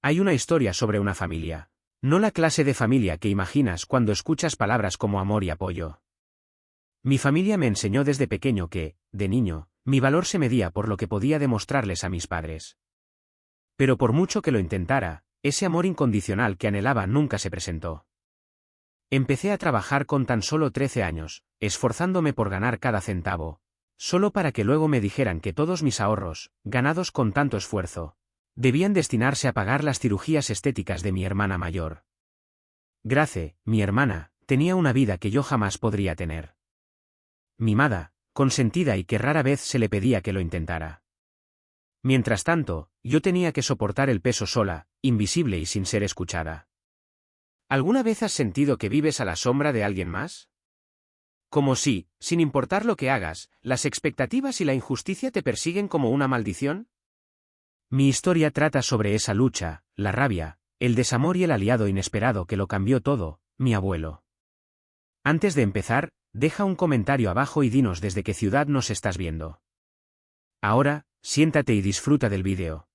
Hay una historia sobre una familia. No la clase de familia que imaginas cuando escuchas palabras como amor y apoyo. Mi familia me enseñó desde pequeño que, de niño, mi valor se medía por lo que podía demostrarles a mis padres. Pero por mucho que lo intentara, ese amor incondicional que anhelaba nunca se presentó. Empecé a trabajar con tan solo 13 años, esforzándome por ganar cada centavo, solo para que luego me dijeran que todos mis ahorros, ganados con tanto esfuerzo, debían destinarse a pagar las cirugías estéticas de mi hermana mayor. Grace, mi hermana, tenía una vida que yo jamás podría tener. Mimada, consentida y que rara vez se le pedía que lo intentara. Mientras tanto, yo tenía que soportar el peso sola, invisible y sin ser escuchada. ¿Alguna vez has sentido que vives a la sombra de alguien más? Como si, sin importar lo que hagas, las expectativas y la injusticia te persiguen como una maldición. Mi historia trata sobre esa lucha, la rabia, el desamor y el aliado inesperado que lo cambió todo, mi abuelo. Antes de empezar, deja un comentario abajo y dinos desde qué ciudad nos estás viendo. Ahora, siéntate y disfruta del vídeo.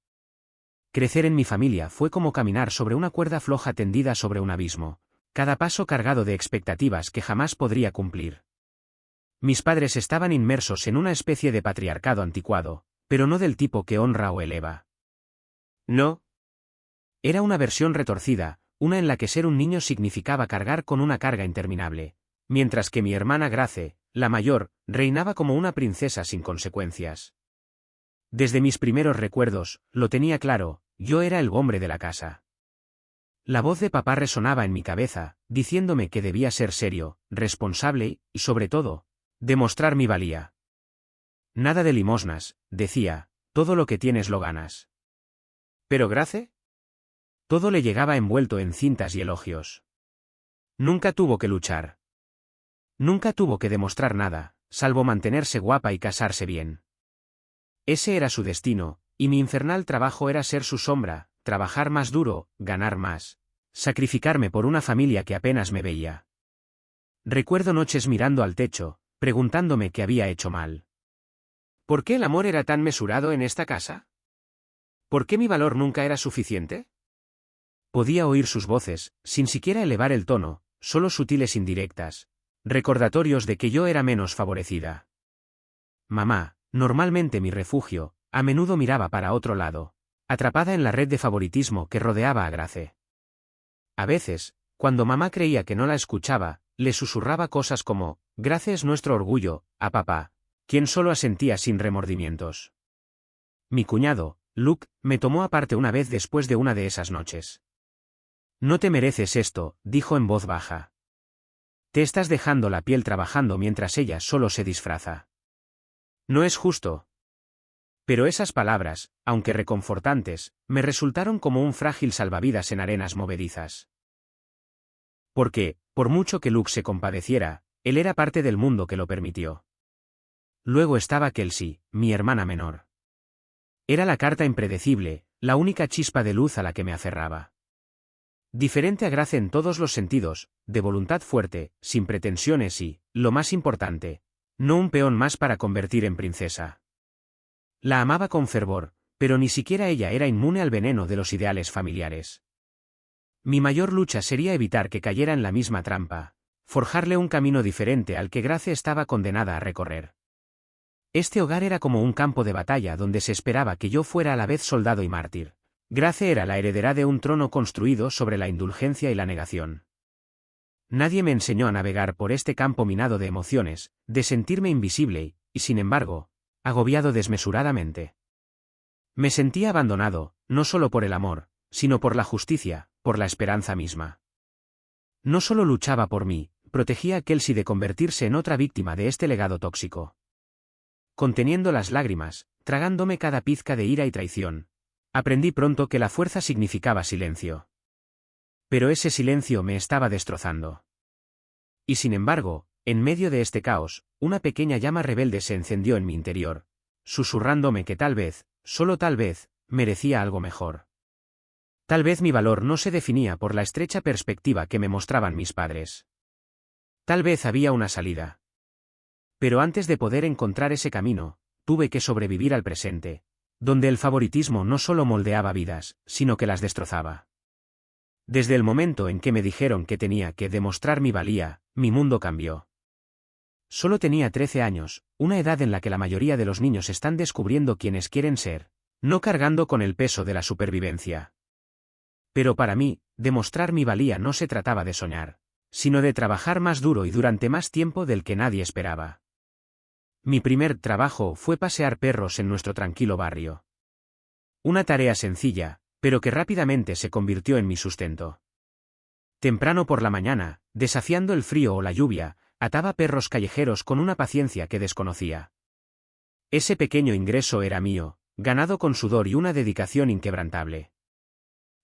Crecer en mi familia fue como caminar sobre una cuerda floja tendida sobre un abismo, cada paso cargado de expectativas que jamás podría cumplir. Mis padres estaban inmersos en una especie de patriarcado anticuado, pero no del tipo que honra o eleva. No. Era una versión retorcida, una en la que ser un niño significaba cargar con una carga interminable, mientras que mi hermana Grace, la mayor, reinaba como una princesa sin consecuencias. Desde mis primeros recuerdos, lo tenía claro, yo era el hombre de la casa. La voz de papá resonaba en mi cabeza, diciéndome que debía ser serio, responsable y, sobre todo, demostrar mi valía. Nada de limosnas, decía, todo lo que tienes lo ganas. ¿Pero Grace? Todo le llegaba envuelto en cintas y elogios. Nunca tuvo que luchar. Nunca tuvo que demostrar nada, salvo mantenerse guapa y casarse bien. Ese era su destino, y mi infernal trabajo era ser su sombra, trabajar más duro, ganar más, sacrificarme por una familia que apenas me veía. Recuerdo noches mirando al techo, preguntándome qué había hecho mal. ¿Por qué el amor era tan mesurado en esta casa? ¿Por qué mi valor nunca era suficiente? Podía oír sus voces, sin siquiera elevar el tono, solo sutiles indirectas, recordatorios de que yo era menos favorecida. Mamá, normalmente mi refugio, a menudo miraba para otro lado, atrapada en la red de favoritismo que rodeaba a Grace. A veces, cuando mamá creía que no la escuchaba, le susurraba cosas como, Grace es nuestro orgullo, a papá, quien solo asentía sin remordimientos. Mi cuñado, Luke, me tomó aparte una vez después de una de esas noches. No te mereces esto, dijo en voz baja. Te estás dejando la piel trabajando mientras ella solo se disfraza. No es justo. Pero esas palabras, aunque reconfortantes, me resultaron como un frágil salvavidas en arenas movedizas. Porque, por mucho que Luke se compadeciera, él era parte del mundo que lo permitió. Luego estaba Kelsey, mi hermana menor. Era la carta impredecible, la única chispa de luz a la que me aferraba. Diferente a Grace en todos los sentidos, de voluntad fuerte, sin pretensiones y, lo más importante, no un peón más para convertir en princesa. La amaba con fervor, pero ni siquiera ella era inmune al veneno de los ideales familiares. Mi mayor lucha sería evitar que cayera en la misma trampa, forjarle un camino diferente al que Grace estaba condenada a recorrer. Este hogar era como un campo de batalla donde se esperaba que yo fuera a la vez soldado y mártir. Grace era la heredera de un trono construido sobre la indulgencia y la negación. Nadie me enseñó a navegar por este campo minado de emociones, de sentirme invisible y, sin embargo, agobiado desmesuradamente. Me sentía abandonado, no solo por el amor, sino por la justicia, por la esperanza misma. No solo luchaba por mí, protegía a Kelsey de convertirse en otra víctima de este legado tóxico. Conteniendo las lágrimas, tragándome cada pizca de ira y traición, aprendí pronto que la fuerza significaba silencio. Pero ese silencio me estaba destrozando. Y sin embargo, en medio de este caos, una pequeña llama rebelde se encendió en mi interior, susurrándome que tal vez, solo tal vez, merecía algo mejor. Tal vez mi valor no se definía por la estrecha perspectiva que me mostraban mis padres. Tal vez había una salida. Pero antes de poder encontrar ese camino, tuve que sobrevivir al presente, donde el favoritismo no solo moldeaba vidas, sino que las destrozaba. Desde el momento en que me dijeron que tenía que demostrar mi valía, mi mundo cambió. Solo tenía 13 años, una edad en la que la mayoría de los niños están descubriendo quiénes quieren ser, no cargando con el peso de la supervivencia. Pero para mí, demostrar mi valía no se trataba de soñar, sino de trabajar más duro y durante más tiempo del que nadie esperaba. Mi primer trabajo fue pasear perros en nuestro tranquilo barrio. Una tarea sencilla, pero que rápidamente se convirtió en mi sustento. Temprano por la mañana, desafiando el frío o la lluvia, ataba perros callejeros con una paciencia que desconocía. Ese pequeño ingreso era mío, ganado con sudor y una dedicación inquebrantable.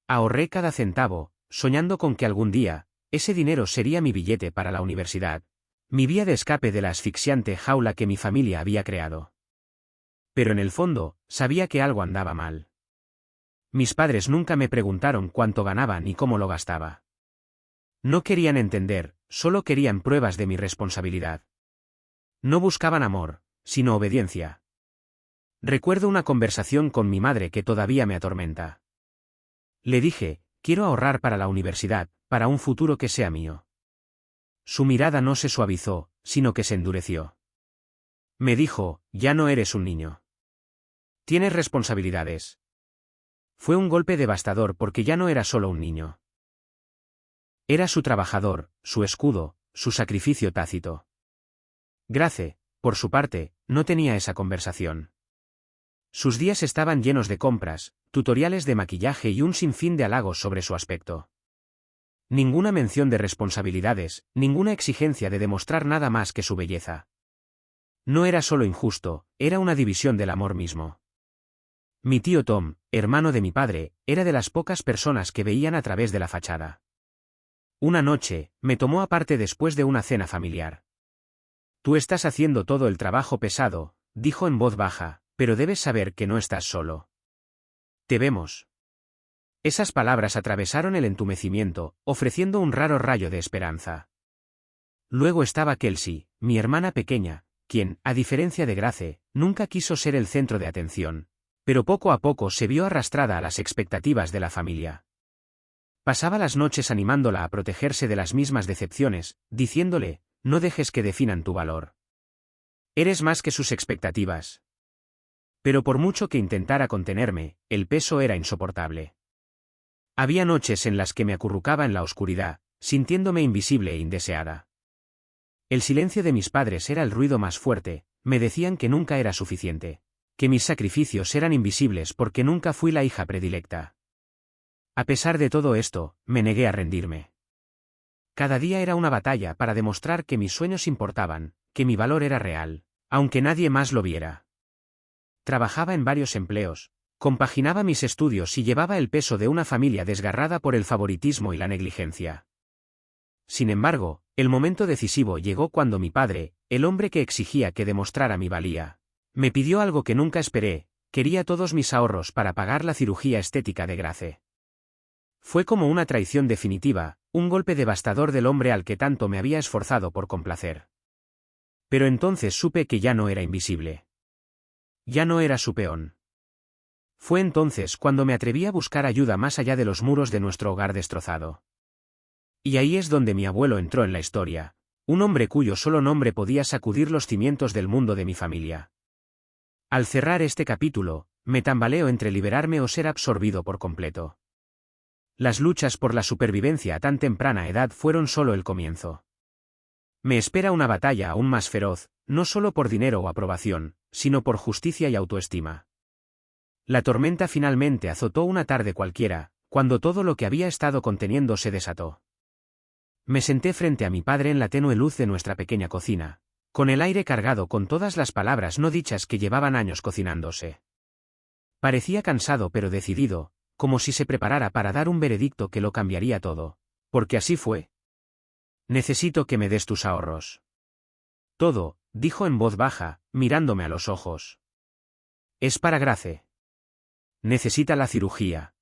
Ahorré cada centavo, soñando con que algún día, ese dinero sería mi billete para la universidad, mi vía de escape de la asfixiante jaula que mi familia había creado. Pero en el fondo, sabía que algo andaba mal. Mis padres nunca me preguntaron cuánto ganaba ni cómo lo gastaba. No querían entender, solo querían pruebas de mi responsabilidad. No buscaban amor, sino obediencia. Recuerdo una conversación con mi madre que todavía me atormenta. Le dije, quiero ahorrar para la universidad, para un futuro que sea mío. Su mirada no se suavizó, sino que se endureció. Me dijo, ya no eres un niño. Tienes responsabilidades. Fue un golpe devastador porque ya no era solo un niño. Era su trabajador, su escudo, su sacrificio tácito. Grace, por su parte, no tenía esa conversación. Sus días estaban llenos de compras, tutoriales de maquillaje y un sinfín de halagos sobre su aspecto. Ninguna mención de responsabilidades, ninguna exigencia de demostrar nada más que su belleza. No era solo injusto, era una división del amor mismo. Mi tío Tom, hermano de mi padre, era de las pocas personas que veían a través de la fachada. Una noche, me tomó aparte después de una cena familiar. Tú estás haciendo todo el trabajo pesado, dijo en voz baja, pero debes saber que no estás solo. Te vemos. Esas palabras atravesaron el entumecimiento, ofreciendo un raro rayo de esperanza. Luego estaba Kelsey, mi hermana pequeña, quien, a diferencia de Grace, nunca quiso ser el centro de atención, pero poco a poco se vio arrastrada a las expectativas de la familia. Pasaba las noches animándola a protegerse de las mismas decepciones, diciéndole, no dejes que definan tu valor. Eres más que sus expectativas. Pero por mucho que intentara contenerme, el peso era insoportable. Había noches en las que me acurrucaba en la oscuridad, sintiéndome invisible e indeseada. El silencio de mis padres era el ruido más fuerte, me decían que nunca era suficiente, que mis sacrificios eran invisibles porque nunca fui la hija predilecta. A pesar de todo esto, me negué a rendirme. Cada día era una batalla para demostrar que mis sueños importaban, que mi valor era real, aunque nadie más lo viera. Trabajaba en varios empleos, compaginaba mis estudios y llevaba el peso de una familia desgarrada por el favoritismo y la negligencia. Sin embargo, el momento decisivo llegó cuando mi padre, el hombre que exigía que demostrara mi valía, me pidió algo que nunca esperé, quería todos mis ahorros para pagar la cirugía estética de Grace. Fue como una traición definitiva, un golpe devastador del hombre al que tanto me había esforzado por complacer. Pero entonces supe que ya no era invisible. Ya no era su peón. Fue entonces cuando me atreví a buscar ayuda más allá de los muros de nuestro hogar destrozado. Y ahí es donde mi abuelo entró en la historia, un hombre cuyo solo nombre podía sacudir los cimientos del mundo de mi familia. Al cerrar este capítulo, me tambaleo entre liberarme o ser absorbido por completo. Las luchas por la supervivencia a tan temprana edad fueron solo el comienzo. Me espera una batalla aún más feroz, no solo por dinero o aprobación, sino por justicia y autoestima. La tormenta finalmente azotó una tarde cualquiera, cuando todo lo que había estado conteniendo se desató. Me senté frente a mi padre en la tenue luz de nuestra pequeña cocina, con el aire cargado con todas las palabras no dichas que llevaban años cocinándose. Parecía cansado pero decidido, como si se preparara para dar un veredicto que lo cambiaría todo, porque así fue. Necesito que me des tus ahorros. Todo, dijo en voz baja, mirándome a los ojos. Es para Grace. Necesita la cirugía.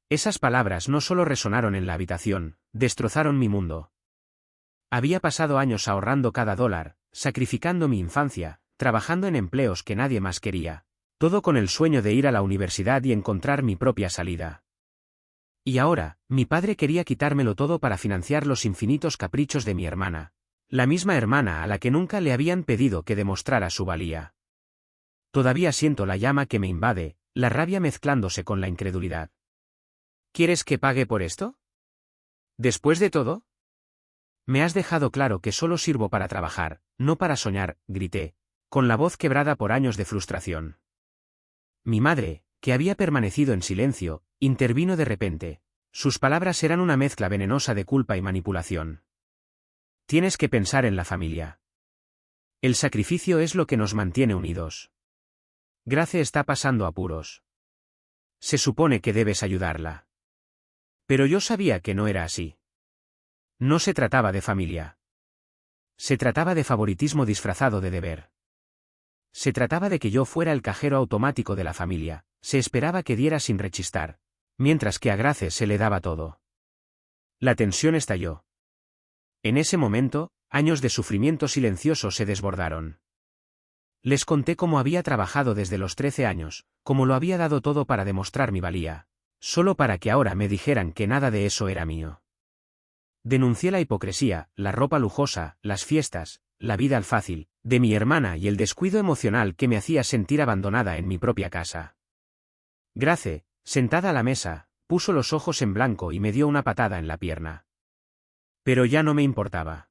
Esas palabras no solo resonaron en la habitación, destrozaron mi mundo. Había pasado años ahorrando cada dólar, sacrificando mi infancia, trabajando en empleos que nadie más quería, Todo con el sueño de ir a la universidad y encontrar mi propia salida. Y ahora, mi padre quería quitármelo todo para financiar los infinitos caprichos de mi hermana. La misma hermana a la que nunca le habían pedido que demostrara su valía. Todavía siento la llama que me invade, la rabia mezclándose con la incredulidad. ¿Quieres que pague por esto? ¿Después de todo? Me has dejado claro que solo sirvo para trabajar, no para soñar, grité, con la voz quebrada por años de frustración. Mi madre, que había permanecido en silencio, intervino de repente. Sus palabras eran una mezcla venenosa de culpa y manipulación. Tienes que pensar en la familia. El sacrificio es lo que nos mantiene unidos. Grace está pasando apuros. Se supone que debes ayudarla. Pero yo sabía que no era así. No se trataba de familia. Se trataba de favoritismo disfrazado de deber. Se trataba de que yo fuera el cajero automático de la familia, se esperaba que diera sin rechistar, mientras que a Grace se le daba todo. La tensión estalló. En ese momento, años de sufrimiento silencioso se desbordaron. Les conté cómo había trabajado desde los 13 años, cómo lo había dado todo para demostrar mi valía, solo para que ahora me dijeran que nada de eso era mío. Denuncié la hipocresía, la ropa lujosa, las fiestas, la vida al fácil, de mi hermana y el descuido emocional que me hacía sentir abandonada en mi propia casa. Grace, sentada a la mesa, puso los ojos en blanco y me dio una patada en la pierna. Pero ya no me importaba.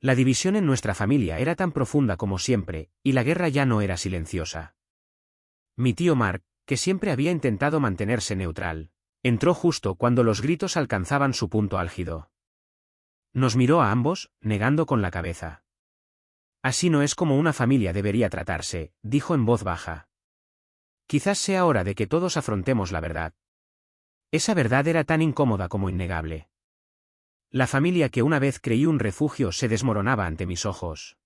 La división en nuestra familia era tan profunda como siempre, y la guerra ya no era silenciosa. Mi tío Mark, que siempre había intentado mantenerse neutral, entró justo cuando los gritos alcanzaban su punto álgido. Nos miró a ambos, negando con la cabeza. Así no es como una familia debería tratarse, dijo en voz baja. Quizás sea hora de que todos afrontemos la verdad. Esa verdad era tan incómoda como innegable. La familia que una vez creí un refugio se desmoronaba ante mis ojos.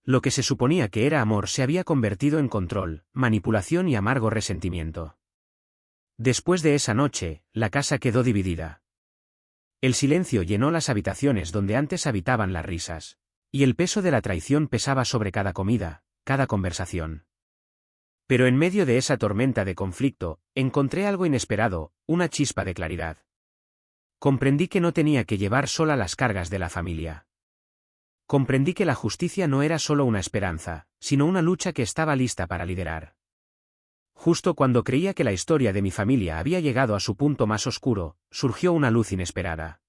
Lo que se suponía que era amor se había convertido en control, manipulación y amargo resentimiento. Después de esa noche, la casa quedó dividida. El silencio llenó las habitaciones donde antes habitaban las risas, y el peso de la traición pesaba sobre cada comida, cada conversación. Pero en medio de esa tormenta de conflicto, encontré algo inesperado, una chispa de claridad. Comprendí que no tenía que llevar sola las cargas de la familia. Comprendí que la justicia no era solo una esperanza, sino una lucha que estaba lista para liderar. Justo cuando creía que la historia de mi familia había llegado a su punto más oscuro, surgió una luz inesperada.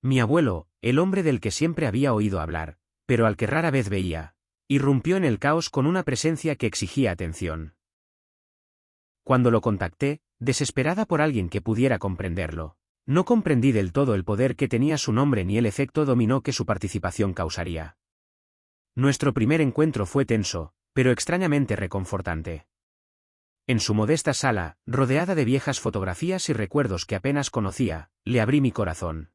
Mi abuelo, el hombre del que siempre había oído hablar, pero al que rara vez veía, irrumpió en el caos con una presencia que exigía atención. Cuando lo contacté, desesperada por alguien que pudiera comprenderlo, no comprendí del todo el poder que tenía su nombre ni el efecto dominó que su participación causaría. Nuestro primer encuentro fue tenso, pero extrañamente reconfortante. En su modesta sala, rodeada de viejas fotografías y recuerdos que apenas conocía, le abrí mi corazón.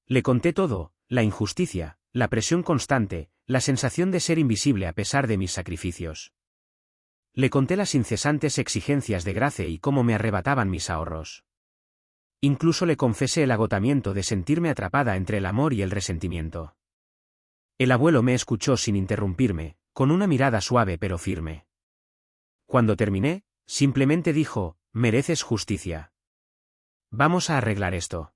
Le conté todo, la injusticia, la presión constante, la sensación de ser invisible a pesar de mis sacrificios. Le conté las incesantes exigencias de Grace y cómo me arrebataban mis ahorros. Incluso le confesé el agotamiento de sentirme atrapada entre el amor y el resentimiento. El abuelo me escuchó sin interrumpirme, con una mirada suave pero firme. Cuando terminé, simplemente dijo, mereces justicia. Vamos a arreglar esto.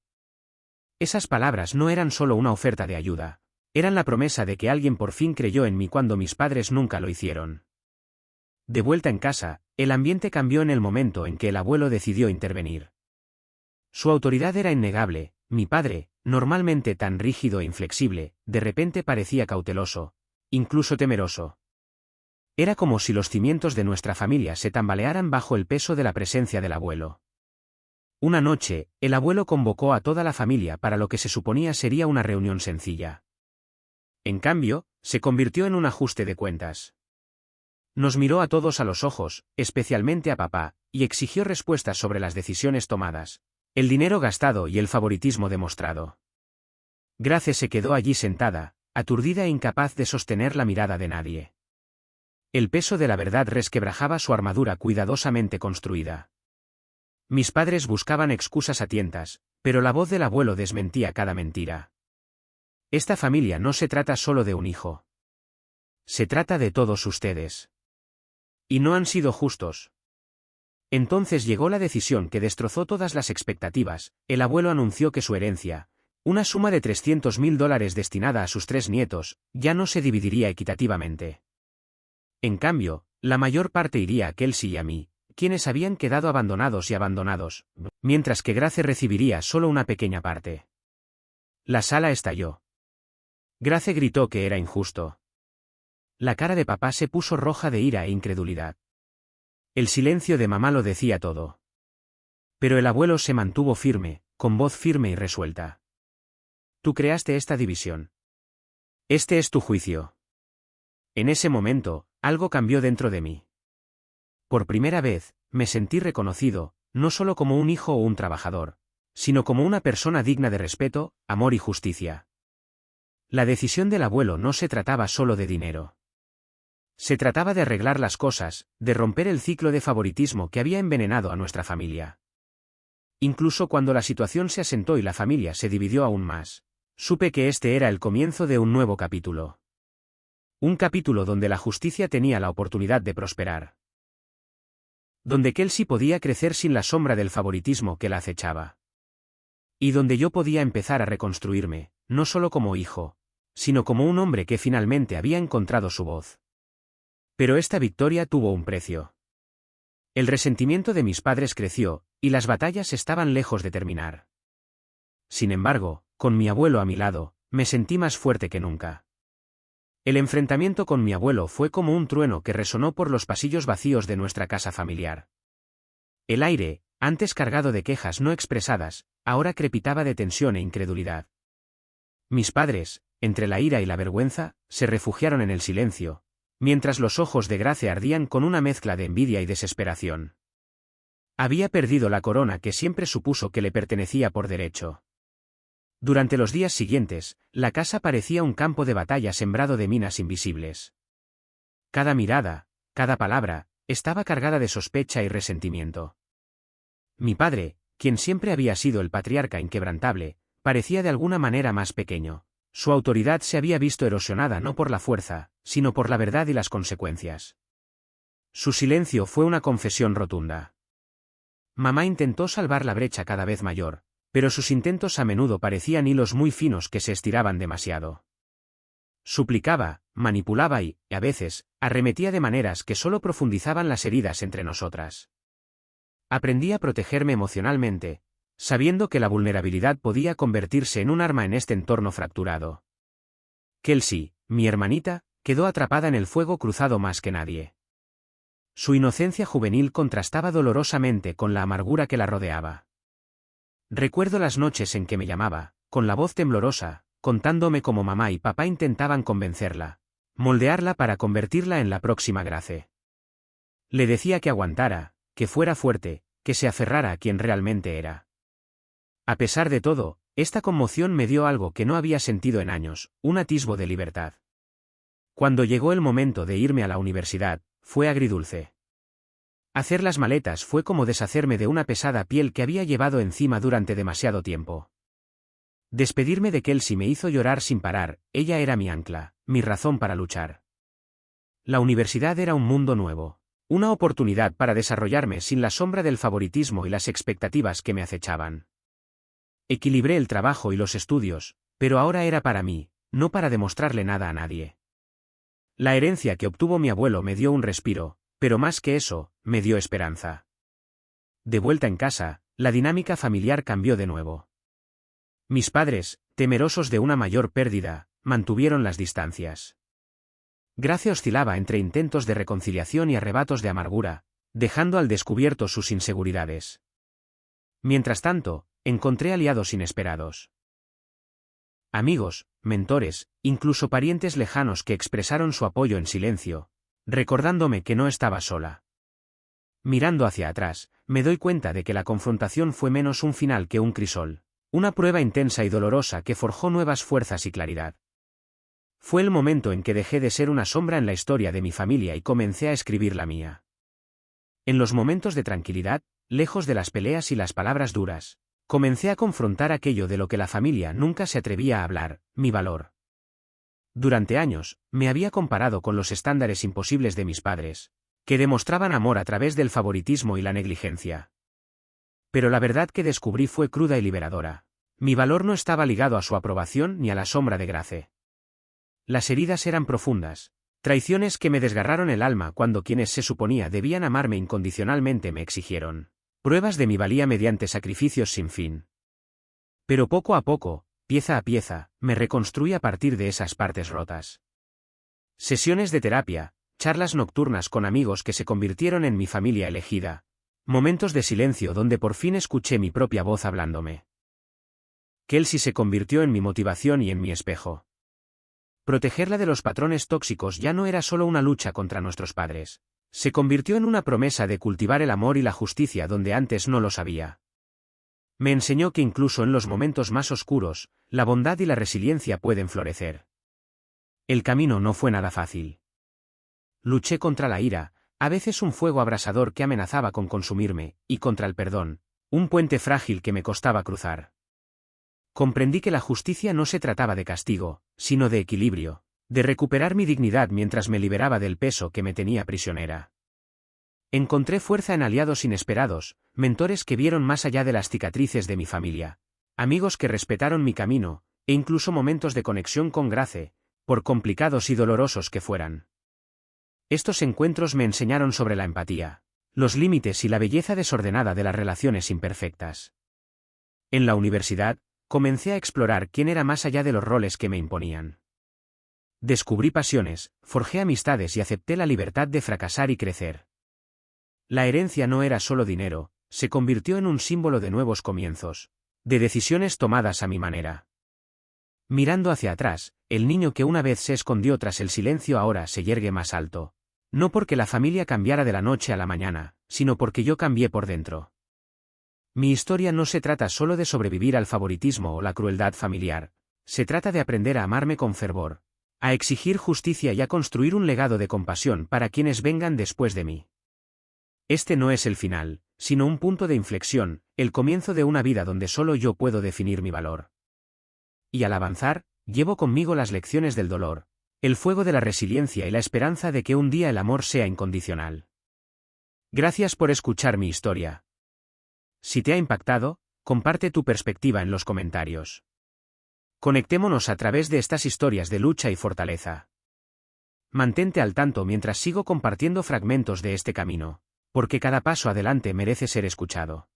Esas palabras no eran solo una oferta de ayuda, eran la promesa de que alguien por fin creyó en mí cuando mis padres nunca lo hicieron. De vuelta en casa, el ambiente cambió en el momento en que el abuelo decidió intervenir. Su autoridad era innegable, mi padre, normalmente tan rígido e inflexible, de repente parecía cauteloso, incluso temeroso. Era como si los cimientos de nuestra familia se tambalearan bajo el peso de la presencia del abuelo. Una noche, el abuelo convocó a toda la familia para lo que se suponía sería una reunión sencilla. En cambio, se convirtió en un ajuste de cuentas. Nos miró a todos a los ojos, especialmente a papá, y exigió respuestas sobre las decisiones tomadas, el dinero gastado y el favoritismo demostrado. Grace se quedó allí sentada, aturdida e incapaz de sostener la mirada de nadie. El peso de la verdad resquebrajaba su armadura cuidadosamente construida. Mis padres buscaban excusas a tientas, pero la voz del abuelo desmentía cada mentira. Esta familia no se trata solo de un hijo. Se trata de todos ustedes. Y no han sido justos. Entonces llegó la decisión que destrozó todas las expectativas. El abuelo anunció que su herencia, una suma de $300.000 destinada a sus 3 nietos, ya no se dividiría equitativamente. En cambio, la mayor parte iría a Kelsey y a mí, quienes habían quedado abandonados y abandonados, mientras que Grace recibiría solo una pequeña parte. La sala estalló. Grace gritó que era injusto. La cara de papá se puso roja de ira e incredulidad. El silencio de mamá lo decía todo. Pero el abuelo se mantuvo firme, con voz firme y resuelta. Tú creaste esta división. Este es tu juicio. En ese momento, algo cambió dentro de mí. Por primera vez, me sentí reconocido, no solo como un hijo o un trabajador, sino como una persona digna de respeto, amor y justicia. La decisión del abuelo no se trataba solo de dinero. Se trataba de arreglar las cosas, de romper el ciclo de favoritismo que había envenenado a nuestra familia. Incluso cuando la situación se asentó y la familia se dividió aún más, supe que este era el comienzo de un nuevo capítulo. Un capítulo donde la justicia tenía la oportunidad de prosperar. Donde Kelsey podía crecer sin la sombra del favoritismo que la acechaba. Y donde yo podía empezar a reconstruirme, no solo como hijo, sino como un hombre que finalmente había encontrado su voz. Pero esta victoria tuvo un precio. El resentimiento de mis padres creció, y las batallas estaban lejos de terminar. Sin embargo, con mi abuelo a mi lado, me sentí más fuerte que nunca. El enfrentamiento con mi abuelo fue como un trueno que resonó por los pasillos vacíos de nuestra casa familiar. El aire, antes cargado de quejas no expresadas, ahora crepitaba de tensión e incredulidad. Mis padres, entre la ira y la vergüenza, se refugiaron en el silencio, mientras los ojos de Grace ardían con una mezcla de envidia y desesperación. Había perdido la corona que siempre supuso que le pertenecía por derecho. Durante los días siguientes, la casa parecía un campo de batalla sembrado de minas invisibles. Cada mirada, cada palabra, estaba cargada de sospecha y resentimiento. Mi padre, quien siempre había sido el patriarca inquebrantable, parecía de alguna manera más pequeño. Su autoridad se había visto erosionada no por la fuerza, sino por la verdad y las consecuencias. Su silencio fue una confesión rotunda. Mamá intentó salvar la brecha cada vez mayor, pero sus intentos a menudo parecían hilos muy finos que se estiraban demasiado. Suplicaba, manipulaba y, a veces, arremetía de maneras que solo profundizaban las heridas entre nosotras. Aprendí a protegerme emocionalmente, sabiendo que la vulnerabilidad podía convertirse en un arma en este entorno fracturado. Kelsey, mi hermanita, quedó atrapada en el fuego cruzado más que nadie. Su inocencia juvenil contrastaba dolorosamente con la amargura que la rodeaba. Recuerdo las noches en que me llamaba, con la voz temblorosa, contándome cómo mamá y papá intentaban convencerla, moldearla para convertirla en la próxima Grace. Le decía que aguantara, que fuera fuerte, que se aferrara a quien realmente era. A pesar de todo, esta conmoción me dio algo que no había sentido en años, un atisbo de libertad. Cuando llegó el momento de irme a la universidad, fue agridulce. Hacer las maletas fue como deshacerme de una pesada piel que había llevado encima durante demasiado tiempo. Despedirme de Kelsey me hizo llorar sin parar, ella era mi ancla, mi razón para luchar. La universidad era un mundo nuevo, una oportunidad para desarrollarme sin la sombra del favoritismo y las expectativas que me acechaban. Equilibré el trabajo y los estudios, pero ahora era para mí, no para demostrarle nada a nadie. La herencia que obtuvo mi abuelo me dio un respiro, pero más que eso, me dio esperanza. De vuelta en casa, la dinámica familiar cambió de nuevo. Mis padres, temerosos de una mayor pérdida, mantuvieron las distancias. Grace oscilaba entre intentos de reconciliación y arrebatos de amargura, dejando al descubierto sus inseguridades. Mientras tanto, encontré aliados inesperados. Amigos, mentores, incluso parientes lejanos que expresaron su apoyo en silencio, recordándome que no estaba sola. Mirando hacia atrás, me doy cuenta de que la confrontación fue menos un final que un crisol, una prueba intensa y dolorosa que forjó nuevas fuerzas y claridad. Fue el momento en que dejé de ser una sombra en la historia de mi familia y comencé a escribir la mía. En los momentos de tranquilidad, lejos de las peleas y las palabras duras, comencé a confrontar aquello de lo que la familia nunca se atrevía a hablar, mi valor. Durante años, me había comparado con los estándares imposibles de mis padres, que demostraban amor a través del favoritismo y la negligencia. Pero la verdad que descubrí fue cruda y liberadora. Mi valor no estaba ligado a su aprobación ni a la sombra de Grace. Las heridas eran profundas, traiciones que me desgarraron el alma cuando quienes se suponía debían amarme incondicionalmente me exigieron pruebas de mi valía mediante sacrificios sin fin. Pero poco a poco, pieza a pieza, me reconstruí a partir de esas partes rotas. Sesiones de terapia, charlas nocturnas con amigos que se convirtieron en mi familia elegida, momentos de silencio donde por fin escuché mi propia voz hablándome. Kelsey se convirtió en mi motivación y en mi espejo. Protegerla de los patrones tóxicos ya no era solo una lucha contra nuestros padres. Se convirtió en una promesa de cultivar el amor y la justicia donde antes no lo sabía. Me enseñó que incluso en los momentos más oscuros, la bondad y la resiliencia pueden florecer. El camino no fue nada fácil. Luché contra la ira, a veces un fuego abrasador que amenazaba con consumirme, y contra el perdón, un puente frágil que me costaba cruzar. Comprendí que la justicia no se trataba de castigo, sino de equilibrio, de recuperar mi dignidad mientras me liberaba del peso que me tenía prisionera. Encontré fuerza en aliados inesperados, mentores que vieron más allá de las cicatrices de mi familia, amigos que respetaron mi camino, e incluso momentos de conexión con Grace, por complicados y dolorosos que fueran. Estos encuentros me enseñaron sobre la empatía, los límites y la belleza desordenada de las relaciones imperfectas. En la universidad, comencé a explorar quién era más allá de los roles que me imponían. Descubrí pasiones, forjé amistades y acepté la libertad de fracasar y crecer. La herencia no era solo dinero, se convirtió en un símbolo de nuevos comienzos, de decisiones tomadas a mi manera. Mirando hacia atrás, el niño que una vez se escondió tras el silencio ahora se yergue más alto. No porque la familia cambiara de la noche a la mañana, sino porque yo cambié por dentro. Mi historia no se trata solo de sobrevivir al favoritismo o la crueldad familiar, se trata de aprender a amarme con fervor, a exigir justicia y a construir un legado de compasión para quienes vengan después de mí. Este no es el final, sino un punto de inflexión, el comienzo de una vida donde solo yo puedo definir mi valor. Y al avanzar, llevo conmigo las lecciones del dolor, el fuego de la resiliencia y la esperanza de que un día el amor sea incondicional. Gracias por escuchar mi historia. Si te ha impactado, comparte tu perspectiva en los comentarios. Conectémonos a través de estas historias de lucha y fortaleza. Mantente al tanto mientras sigo compartiendo fragmentos de este camino, porque cada paso adelante merece ser escuchado.